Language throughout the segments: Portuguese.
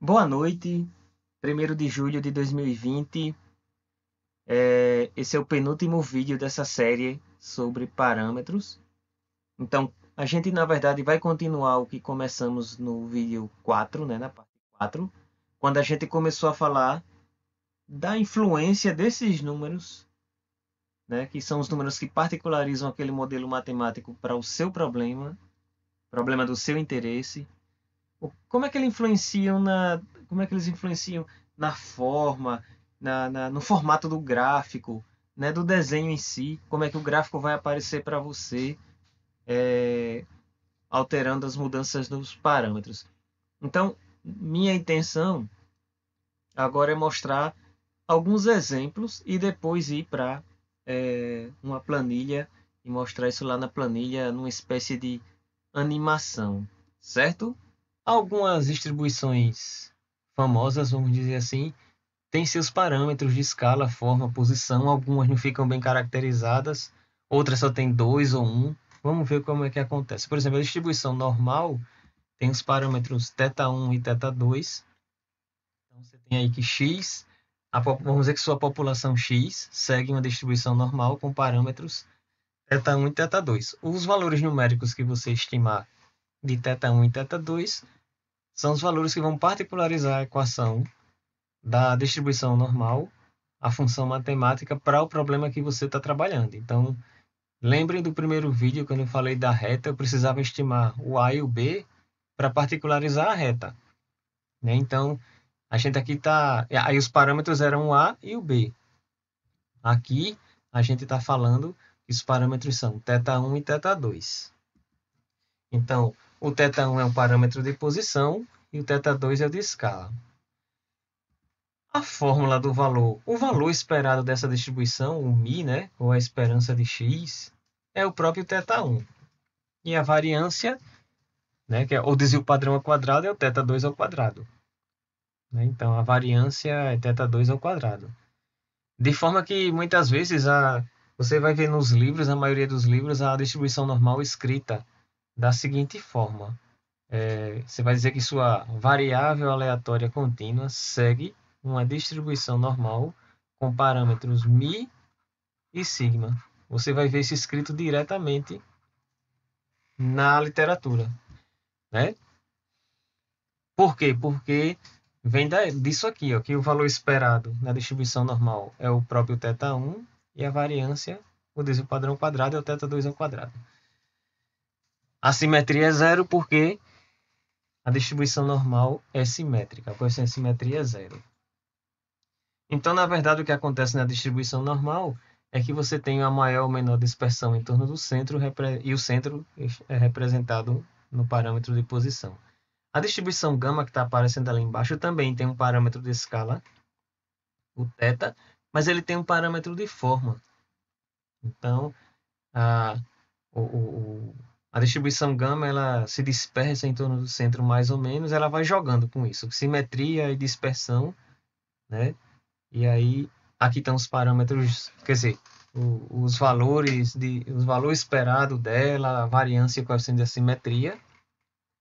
Boa noite, 1º de julho de 2020. Esse é o penúltimo vídeo dessa série sobre parâmetros. Então, a gente na verdade vai continuar o que começamos no vídeo 4, né, na parte 4, quando a gente começou a falar da influência desses números, né, que são os números que particularizam aquele modelo matemático para o seu problema do seu interesse. Como é que eles influenciam como é que eles influenciam na forma, no formato do gráfico, né, do desenho em si, como é que o gráfico vai aparecer para você, alterando as mudanças dos parâmetros. Então, minha intenção agora é mostrar alguns exemplos e depois ir para uma planilha e mostrar isso lá na planilha numa espécie de animação, certo? Algumas distribuições famosas, vamos dizer assim, têm seus parâmetros de escala, forma, posição. Algumas não ficam bem caracterizadas, outras só tem dois ou um. Vamos ver como é que acontece. Por exemplo, a distribuição normal tem os parâmetros θ1 e θ2. Então você tem aí que x, vamos dizer que sua população x segue uma distribuição normal com parâmetros θ1 e θ2. Os valores numéricos que você estimar de θ1 e θ2 são os valores que vão particularizar a equação da distribuição normal, a função matemática, para o problema que você está trabalhando. Então, lembrem do primeiro vídeo, quando eu falei da reta, eu precisava estimar o A e o B para particularizar a reta, né? Então, a gente aqui está... Aí os parâmetros eram o A e o B. Aqui, a gente está falando que os parâmetros são θ1 e θ2. Então, o θ1 é um parâmetro de posição e o θ2 é o de escala. A fórmula do valor, o valor esperado dessa distribuição, o μ, né, ou a esperança de x, é o próprio θ1. E a variância, né, que é o desvio padrão ao quadrado, é o θ2 ao quadrado. Né? Então, a variância é θ2 ao quadrado. De forma que, muitas vezes, você vai ver nos livros, na maioria dos livros, a distribuição normal escrita da seguinte forma. Você vai dizer que sua variável aleatória contínua segue uma distribuição normal com parâmetros μ e sigma. Você vai ver isso escrito diretamente na literatura, né? Por quê? Porque vem disso aqui, ó, que o valor esperado na distribuição normal é o próprio θ1 e a variância, o desvio padrão quadrado, é o θ2 ao quadrado. A simetria é zero porque a distribuição normal é simétrica, a coeficiente de simetria é zero. Então, na verdade, o que acontece na distribuição normal é que você tem a maior ou menor dispersão em torno do centro e o centro é representado no parâmetro de posição. A distribuição gama que está aparecendo ali embaixo também tem um parâmetro de escala, o θ, mas ele tem um parâmetro de forma. Então, a, a distribuição gama ela se dispersa em torno do centro mais ou menos, ela vai jogando com isso, simetria e dispersão, né? E aí, aqui estão os parâmetros, quer dizer, os valores esperado dela, a variância e o coeficiente de assimetria,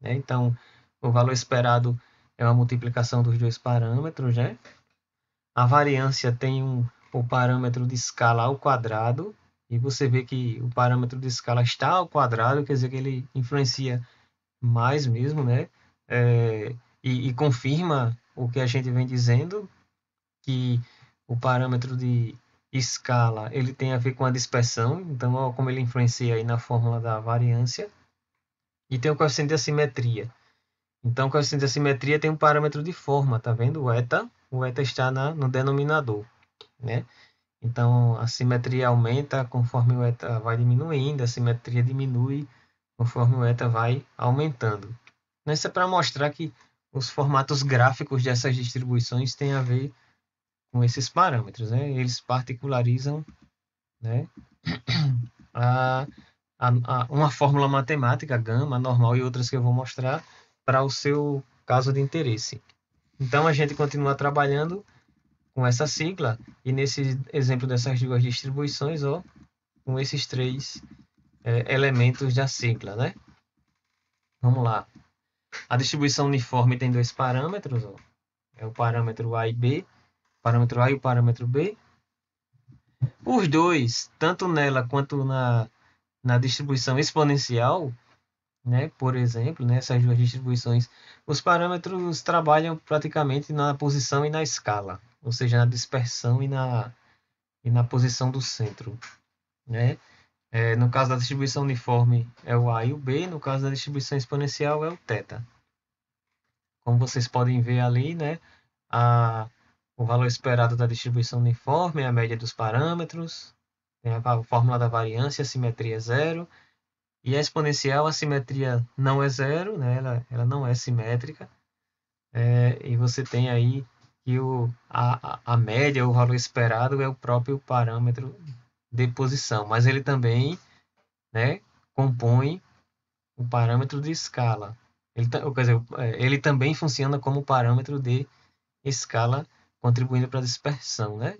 né? Então, o valor esperado é uma multiplicação dos dois parâmetros, né? A variância tem o parâmetro de escala ao quadrado, e você vê que o parâmetro de escala está ao quadrado, quer dizer que ele influencia mais mesmo, né? E confirma o que a gente vem dizendo, que o parâmetro de escala ele tem a ver com a dispersão, então ó, como ele influencia aí na fórmula da variância, e tem o coeficiente de assimetria. Então o coeficiente de assimetria tem um parâmetro de forma, tá vendo? O eta está no denominador, né? Então a simetria aumenta conforme o eta vai diminuindo, a simetria diminui conforme o eta vai aumentando. Isso é para mostrar que os formatos gráficos dessas distribuições têm a ver com esses parâmetros, né? Eles particularizam, né, a, uma fórmula matemática, gama, normal e outras que eu vou mostrar para o seu caso de interesse. Então a gente continua trabalhando com essa sigla e nesse exemplo dessas duas distribuições, ó, com esses três elementos da sigla, né? Vamos lá. A distribuição uniforme tem dois parâmetros, ó. É o parâmetro A e B, o parâmetro A e o parâmetro B. Os dois, tanto nela quanto na distribuição exponencial, né, por exemplo, né, essas duas distribuições, os parâmetros trabalham praticamente na posição e na escala, ou seja, na dispersão e na posição do centro, né? No caso da distribuição uniforme é o A e o B, no caso da distribuição exponencial é o θ. Como vocês podem ver ali, né, o valor esperado da distribuição uniforme é a média dos parâmetros, tem a fórmula da variância, a simetria é zero, e a exponencial, a simetria não é zero, né, ela não é simétrica, e você tem aí que a média, o valor esperado, é o próprio parâmetro de posição, mas ele também, né, compõe o parâmetro de escala. Quer dizer, ele também funciona como parâmetro de escala, contribuindo para a dispersão, né?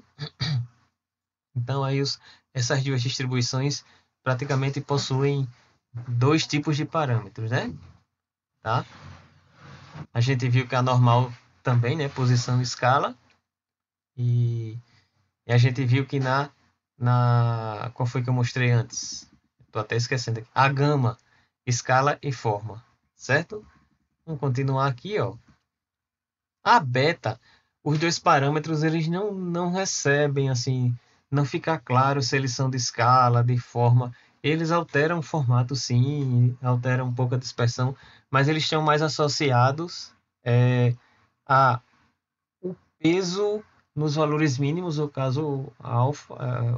Então, aí essas duas distribuições praticamente possuem dois tipos de parâmetros, né? Tá? A gente viu que a normal também, né? Posição e escala. E a gente viu que qual foi que eu mostrei antes? Estou até esquecendo aqui. A gama, escala e forma, certo? Vamos continuar aqui, ó. A beta, os dois parâmetros, eles não recebem, assim, não fica claro se eles são de escala, de forma. Eles alteram o formato, sim, alteram um pouco a dispersão, mas eles estão mais associados a o peso nos valores mínimos, no caso alfa.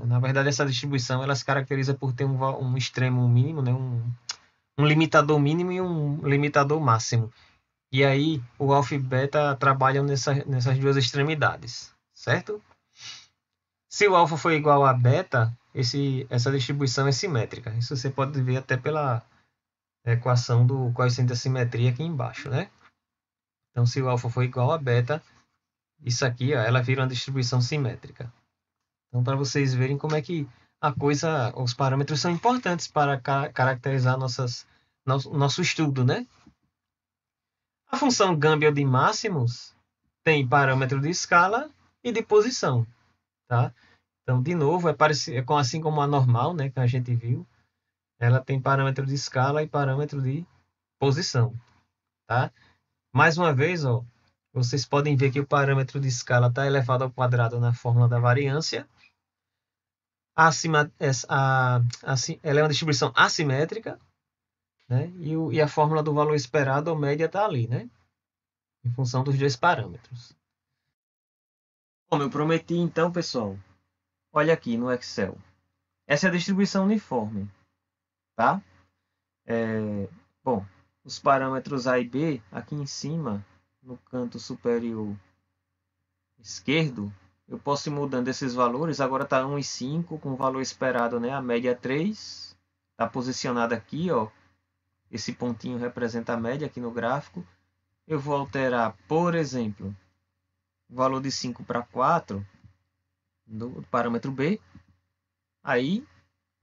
Na verdade, essa distribuição ela se caracteriza por ter um extremo mínimo, né? Um limitador mínimo e um limitador máximo. E aí, o alfa e beta trabalham nessas duas extremidades, certo? Se o alfa for igual a beta, essa distribuição é simétrica. Isso você pode ver até pela equação do coeficiente da simetria aqui embaixo, né? Então, se o alfa for igual a beta, isso aqui, ó, ela vira uma distribuição simétrica. Então, para vocês verem como é que os parâmetros são importantes para caracterizar nosso estudo, né? A função Gampel de máximos tem parâmetro de escala e de posição, tá? Então, de novo, assim como a normal, né, que a gente viu, ela tem parâmetro de escala e parâmetro de posição, tá? Mais uma vez, ó, vocês podem ver que o parâmetro de escala está elevado ao quadrado na fórmula da variância. Ela é uma distribuição assimétrica, né? E a fórmula do valor esperado, ou média, está ali, né? Em função dos dois parâmetros. Como eu prometi, então, pessoal, olha aqui no Excel. Essa é a distribuição uniforme, tá? Bom, os parâmetros A e B, aqui em cima, no canto superior esquerdo, eu posso ir mudando esses valores. Agora está 1 e 5, com o valor esperado, né? A média é 3. Está posicionado aqui, ó. Esse pontinho representa a média aqui no gráfico. Eu vou alterar, por exemplo, o valor de 5 para 4 do parâmetro B. Aí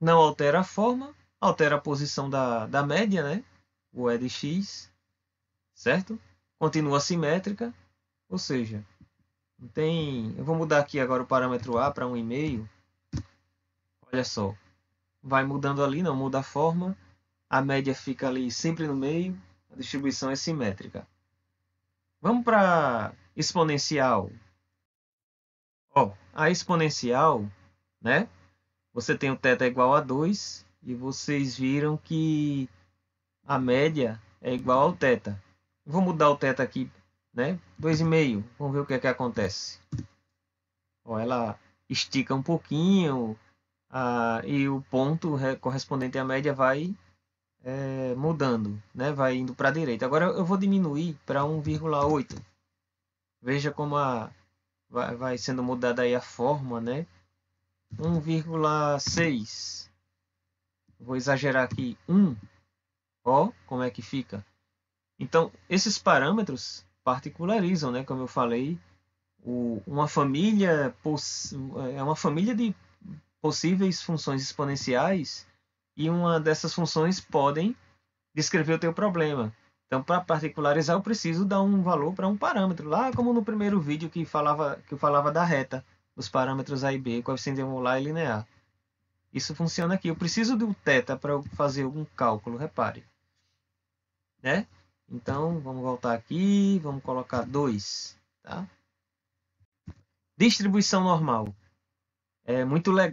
não altera a forma, altera a posição da média, né? O E de x, certo? Continua simétrica, ou seja, não tem. Eu vou mudar aqui agora o parâmetro A para 1,5. Olha só, vai mudando ali, não muda a forma, a média fica ali sempre no meio, a distribuição é simétrica. Vamos para exponencial. Ó, a exponencial, né? Você tem o θ igual a 2 e vocês viram que a média é igual ao θ. Vou mudar o θ aqui, né? 2,5. Vamos ver o que é que acontece. Ó, ela estica um pouquinho e o ponto correspondente à média vai mudando, né? Vai indo para a direita. Agora eu vou diminuir para 1,8. Veja como vai sendo mudada aí a forma, né? 1,6. Vou exagerar aqui 1. Ó, como é que fica. Então, esses parâmetros particularizam, né? Como eu falei, uma família é uma família de possíveis funções exponenciais e uma dessas funções podem descrever o teu problema. Então, para particularizar, eu preciso dar um valor para um parâmetro, lá como no primeiro vídeo que eu falava da reta, os parâmetros A e B, coeficiente angular e linear. Isso funciona aqui. Eu preciso do θ para eu fazer algum cálculo, repare. Né? Então, vamos voltar aqui, vamos colocar 2. Tá? Distribuição normal.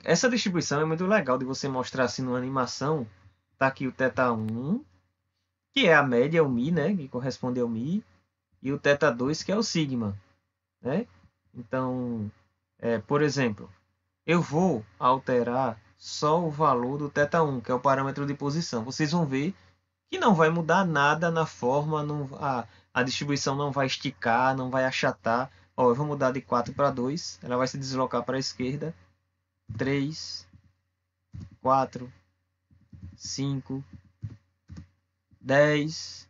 Essa distribuição é muito legal de você mostrar assim numa animação. Tá aqui o θ1, que é a média, o μ, né? Que corresponde ao μ. E o θ2, que é o sigma. Né? Então, por exemplo, eu vou alterar só o valor do θ1, que é o parâmetro de posição. Vocês vão ver que não vai mudar nada na forma, a distribuição não vai esticar, não vai achatar. Ó, eu vou mudar de 4 para 2, ela vai se deslocar para a esquerda. 3, 4, 5, 10.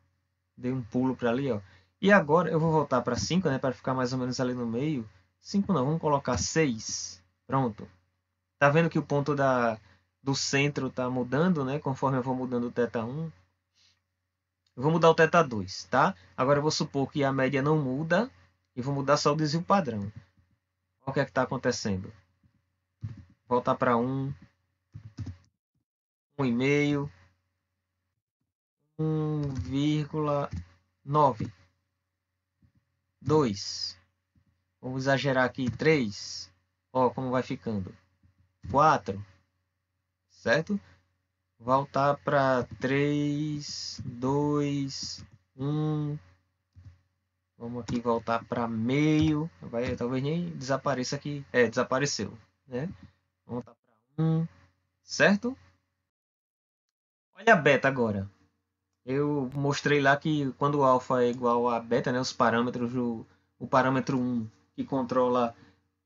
Dei um pulo para ali, ó. E agora eu vou voltar para 5, né, para ficar mais ou menos ali no meio. 5 não, vamos colocar 6. Pronto. Tá vendo que o ponto do centro tá mudando, né, conforme eu vou mudando o θ1. Eu vou mudar o θ2, tá? Agora eu vou supor que a média não muda e vou mudar só o desvio padrão. Olha o que é que está acontecendo. Voltar para 1, 1,5, 1,9, 2. Vamos exagerar aqui, 3. Ó, como vai ficando. 4, certo? Voltar para 3, 2, 1. Vamos aqui voltar para meio. Talvez nem desapareça aqui. Desapareceu. Né? Vamos voltar para 1. Certo? Olha a beta agora. Eu mostrei lá que quando o alfa é igual a beta, né, os parâmetros o parâmetro 1 que controla,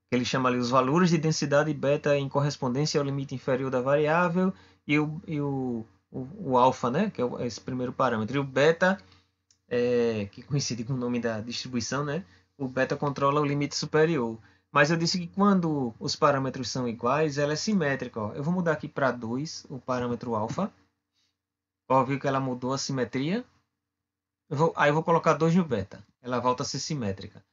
que ele chama ali os valores de densidade beta em correspondência ao limite inferior da variável, e o alfa, né, que é esse primeiro parâmetro. E o beta, que coincide com o nome da distribuição, né, o beta controla o limite superior. Mas eu disse que quando os parâmetros são iguais, ela é simétrica. Ó. Eu vou mudar aqui para 2 o parâmetro alfa. Ó, viu que ela mudou a simetria? Aí eu vou colocar 2 no beta. Ela volta a ser simétrica.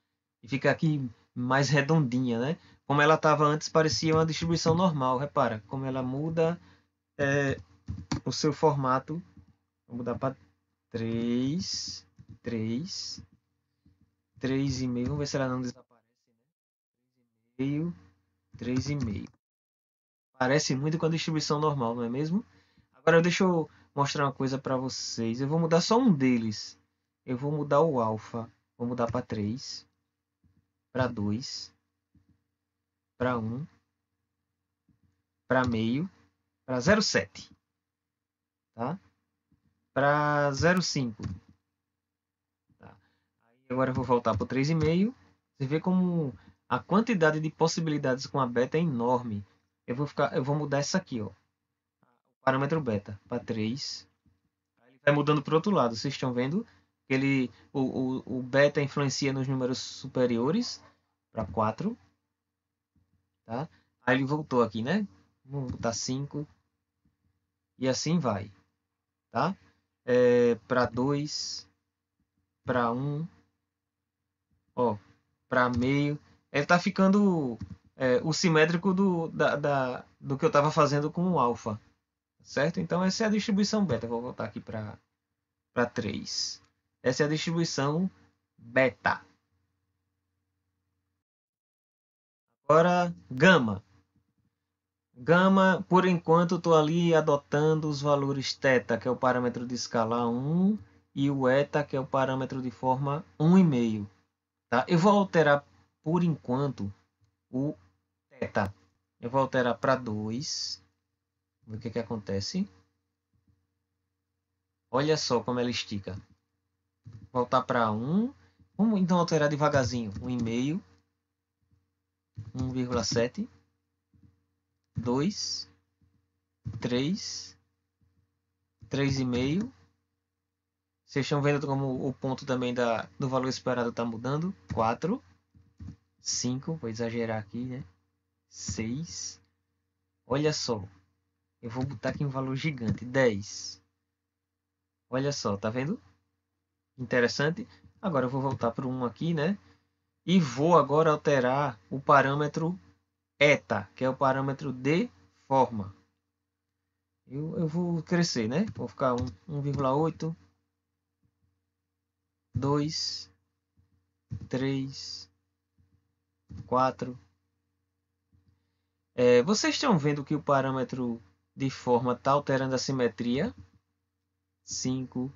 E fica aqui mais redondinha, né? Como ela estava antes, parecia uma distribuição normal. Repara, como ela muda o seu formato. Vou mudar para 3, 3, 3,5. Vamos ver se ela não desaparece. 3,5, 3,5. Parece muito com a distribuição normal, não é mesmo? Agora deixa eu mostrar uma coisa para vocês. Eu vou mudar só um deles. Eu vou mudar o alfa. Vou mudar para 3, para 2, para 1, para meio, para 0,7, tá? Para 0,5. Tá? Aí agora eu vou voltar para o 3,5. Você vê como a quantidade de possibilidades com a beta é enorme. Eu vou mudar essa aqui, ó. O parâmetro beta para 3. Ele vai mudando para o outro lado. Vocês estão vendo que o beta influencia nos números superiores para 4. Tá? Aí ele voltou aqui, né? Vamos botar 5. E assim vai. Tá? Para 2, para 1, ó, para meio. Ele está ficando o simétrico do que eu estava fazendo com o alfa. Certo? Então essa é a distribuição beta. Vou voltar aqui para 3. Essa é a distribuição beta. Agora, gama. Gama, por enquanto, estou ali adotando os valores θ, que é o parâmetro de escala 1, e o eta, que é o parâmetro de forma 1,5. Tá? Eu vou alterar, por enquanto, o θ. Eu vou alterar para 2. Vamos ver o que acontece. Olha só como ela estica. Voltar para 1. Vamos então alterar devagarzinho. 1,5. 1,7. 2. 3. 3,5. Vocês estão vendo como o ponto também do valor esperado está mudando. 4. 5. Vou exagerar aqui, né? 6. Olha só. Eu vou botar aqui um valor gigante. 10. Olha só, tá vendo? Interessante. Agora eu vou voltar para um aqui, né? E vou agora alterar o parâmetro eta, que é o parâmetro de forma. Eu vou crescer, né? Vou ficar 1,8, 2, 3, 4. Vocês estão vendo que o parâmetro de forma está alterando a simetria? 5,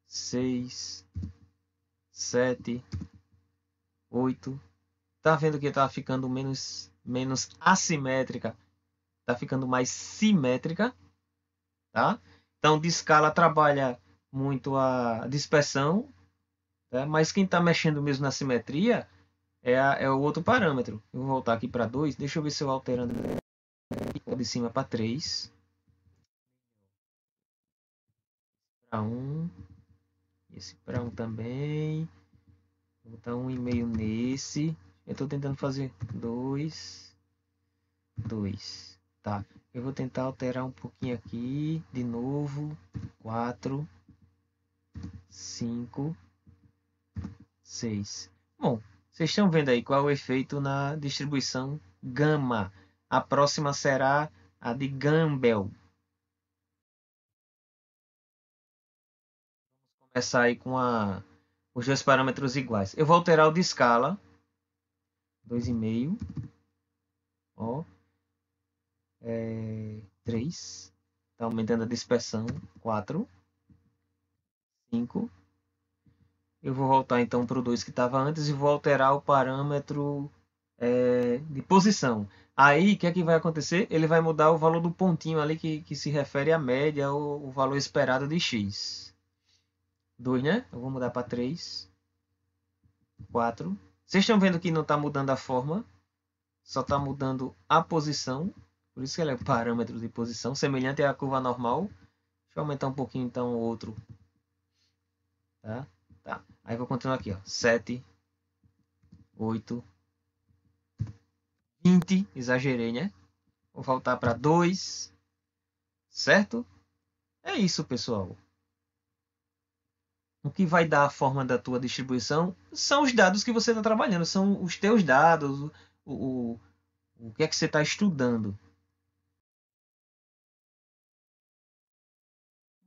6, 7, 8. Tá vendo que está ficando menos assimétrica? Está ficando mais simétrica, tá? Então, de escala trabalha muito a dispersão, tá? Mas quem está mexendo mesmo na simetria é o outro parâmetro. Eu vou voltar aqui para 2. Deixa eu ver se eu alterando de cima para 3. Para 1. Esse para 1 também. Vou botar 1,5 nesse. Eu estou tentando fazer 2. 2. Tá. Eu vou tentar alterar um pouquinho aqui. De novo. 4. 5. 6. Bom, vocês estão vendo aí qual é o efeito na distribuição gama. A próxima será a de Gumbel. Vamos começar aí com os dois parâmetros iguais. Eu vou alterar o de escala. 2,5. Ó. 3. Está aumentando a dispersão. 4. 5. Eu vou voltar então para o 2 que estava antes e vou alterar o parâmetro de posição. Aí, o que é que vai acontecer? Ele vai mudar o valor do pontinho ali que se refere à média ou o valor esperado de x. 2, né? Eu vou mudar para 3. 4. Vocês estão vendo que não está mudando a forma, só está mudando a posição. Por isso que ele é o parâmetro de posição, semelhante à curva normal. Deixa eu aumentar um pouquinho então o outro. Tá? Tá. Aí vou continuar aqui, ó. 7, 8, 20. Exagerei, né? Vou voltar para 2. Certo? É isso, pessoal. O que vai dar a forma da tua distribuição são os dados que você está trabalhando, são os teus dados, o que é que você está estudando.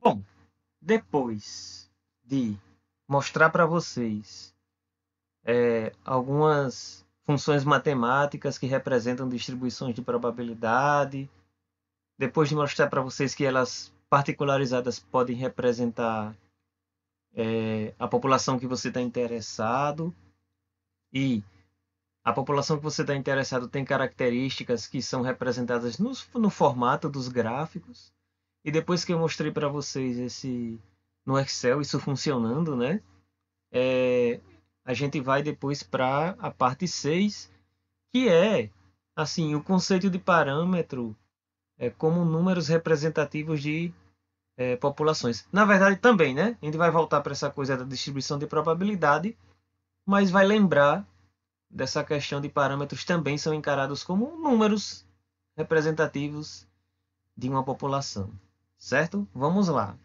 Bom, depois de mostrar para vocês algumas funções matemáticas que representam distribuições de probabilidade, depois de mostrar para vocês que elas particularizadas podem representar a população que você está interessado e a população que você está interessado tem características que são representadas no formato dos gráficos. E depois que eu mostrei para vocês no Excel, isso funcionando, né? A gente vai depois para a parte 6, que é assim, o conceito de parâmetro como números representativos de populações. Na verdade, também, né? A gente vai voltar para essa coisa da distribuição de probabilidade, mas vai lembrar dessa questão de parâmetros também são encarados como números representativos de uma população, certo? Vamos lá.